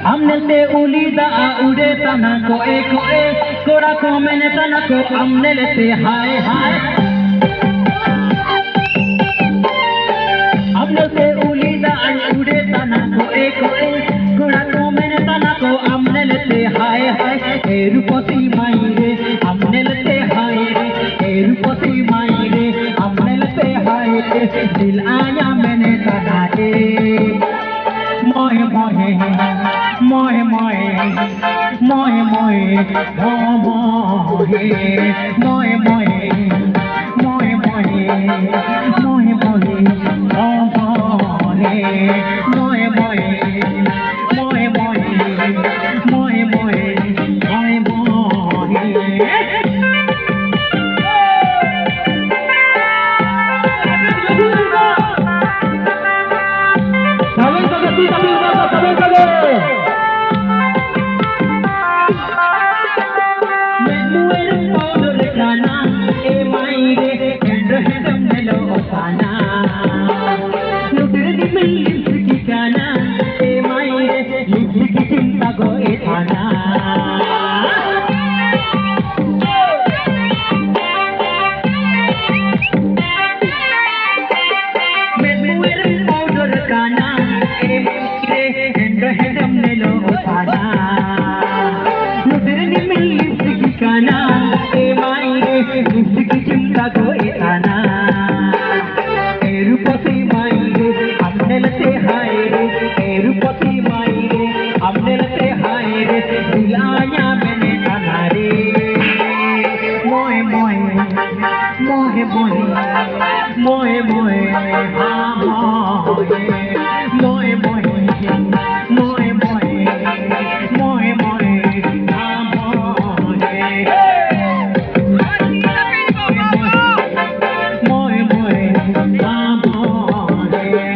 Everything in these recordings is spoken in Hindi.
हमने ते उली दा उड़े तना कोए कोरा को मैंने तना को हमने लेते हाय हाय हमने ते उली दा उड़े तना कोए कोरा को मैंने तना को हमने लेते हाय हाय ए रूपसी माई रे हमने लेते हाय रे ए रूपसी माई रे हमने लेते हाय रे दिल आया मैंने तना रे मोहे मोहे मोहे मोहे मोहे मोहे मोहे मोहे मोहे मोहे मोहे मोहे मोहे मोहे मोहे मोहे मोहे मोहे मोहे हाँ मोहे मोहे मोहे मोहे मोहे मोहे मोहे हाँ मोहे मोहे मोहे हाँ मोहे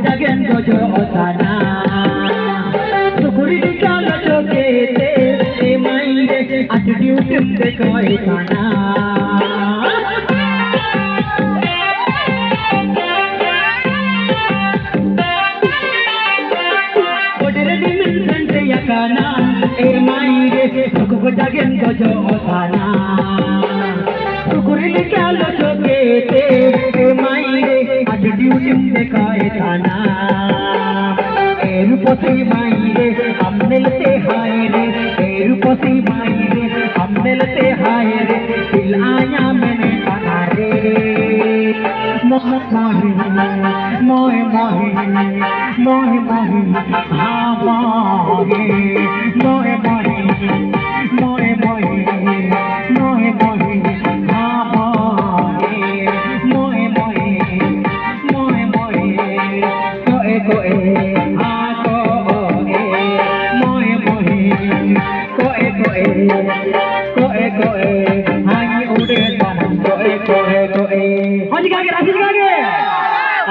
Jagan gojo otana, sukuri dikala joge te maire attitude de koi kana. Odere di minsan te yakana, maire sukuri jagan gojo otana, sukuri dikala joge te maire attitude de koi kana. रूपसी माई रे हम मिलते हाय रे रूपसी माई रे हम मिलते हाय रे दिल आया मैंने बना रे मोहे मोहे मोहे मोहे मोहे